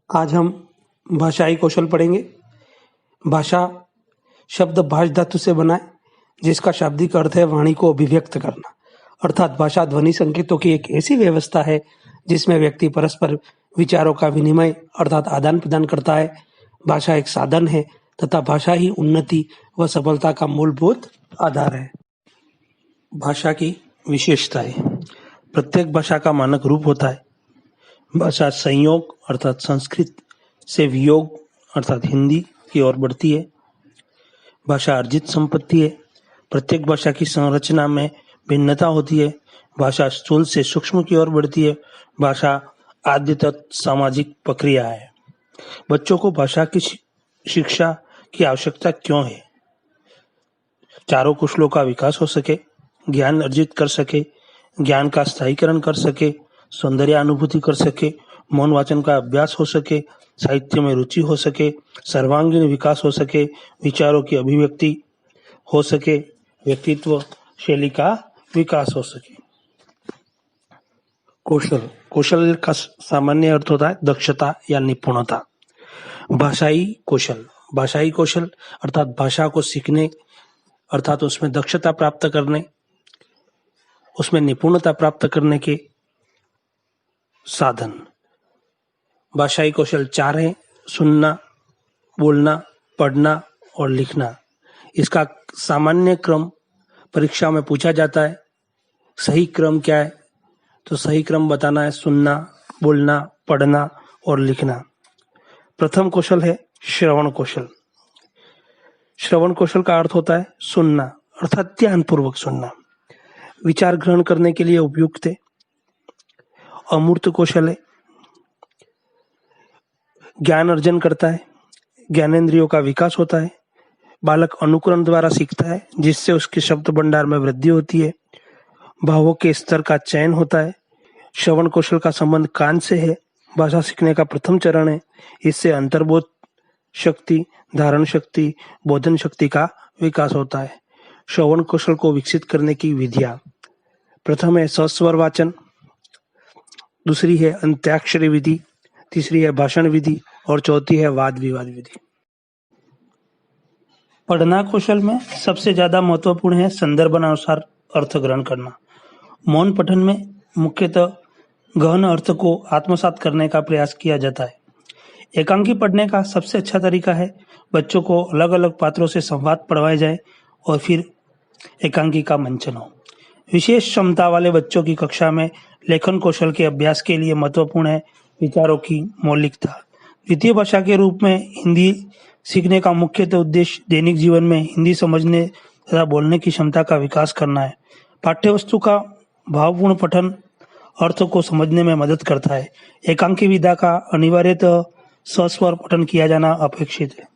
आज हम भाषाई कौशल पढ़ेंगे। भाषा शब्द भाष धातु से बना है, जिसका शाब्दिक अर्थ है वाणी को अभिव्यक्त करना। अर्थात भाषा ध्वनि संकेतों की एक ऐसी व्यवस्था है जिसमें व्यक्ति परस्पर विचारों का विनिमय अर्थात आदान प्रदान करता है। भाषा एक साधन है तथा भाषा ही उन्नति व सफलता का मूलभूत आधार है। भाषा की विशेषताएं। प्रत्येक भाषा का मानक रूप होता है। भाषा संयोग अर्थात संस्कृत से वियोग अर्थात हिंदी की ओर बढ़ती है। भाषा अर्जित संपत्ति है। प्रत्येक भाषा की संरचना में भिन्नता होती है। भाषा स्थूल से सूक्ष्म की ओर बढ़ती है। भाषा आद्यतः सामाजिक प्रक्रिया है। बच्चों को भाषा की शिक्षा की आवश्यकता क्यों है? चारों कुशलों का विकास हो सके, ज्ञान अर्जित कर सके, ज्ञान का स्थायीकरण कर सके, सौंदर्य अनुभूति कर सके, मौन वाचन का अभ्यास हो सके, साहित्य में रुचि हो सके, सर्वांगीण विकास हो सके, विचारों की अभिव्यक्ति हो सके, व्यक्तित्व शैली का विकास हो सके। कौशल। कौशल का सामान्य अर्थ होता है दक्षता या निपुणता। भाषाई कौशल। भाषाई कौशल अर्थात भाषा को सीखने अर्थात उसमें दक्षता प्राप्त करने, उसमें निपुणता प्राप्त करने के साधन। भाषाई कौशल 4 हैं: सुनना, बोलना, पढ़ना और लिखना। इसका सामान्य क्रम परीक्षा में पूछा जाता है। सही क्रम क्या है? तो सही क्रम बताना है सुनना, बोलना, पढ़ना और लिखना। प्रथम कौशल है श्रवण कौशल। श्रवण कौशल का अर्थ होता है सुनना अर्थात ध्यानपूर्वक सुनना, विचार ग्रहण करने के लिए उपयुक्त है। अमूर्त कौशल है, ज्ञान अर्जन करता है, ज्ञानेंद्रियों का विकास होता है। बालक अनुकरण द्वारा सीखता है जिससे उसके शब्द भंडार में वृद्धि होती है। भावों के स्तर का चयन होता है। श्रवण कौशल का संबंध कान से है। भाषा सीखने का प्रथम चरण है। इससे अंतर्बोध शक्ति, धारण शक्ति, बोधन शक्ति का विकास होता है। श्रवण कौशल को विकसित करने की विधियां। प्रथम है सस्वर वाचन, दूसरी है अंत्याक्षरी विधि, तीसरी है भाषण विधि और चौथी है वाद विवाद विधि। पढ़ना कौशल में सबसे ज्यादा महत्वपूर्ण है संदर्भानुसार अर्थ ग्रहण करना। मौन पठन में मुख्यतः गहन अर्थ को आत्मसात करने का प्रयास किया जाता है। एकांकी पढ़ने का सबसे अच्छा तरीका है बच्चों को अलग अलग पात्रों से संवाद पढ़वाया जाए और फिर एकांकी का मंचन हो। विशेष क्षमता वाले बच्चों की कक्षा में लेखन कौशल के अभ्यास के लिए महत्वपूर्ण है विचारों की मौलिकता। द्वितीय भाषा के रूप में हिंदी सीखने का मुख्यतः उद्देश्य दैनिक जीवन में हिंदी समझने तथा बोलने की क्षमता का विकास करना है। पाठ्यवस्तु का भावपूर्ण पठन अर्थ को समझने में मदद करता है। एकांकी विधा का अनिवार्यतः सस्वर पठन किया जाना अपेक्षित है।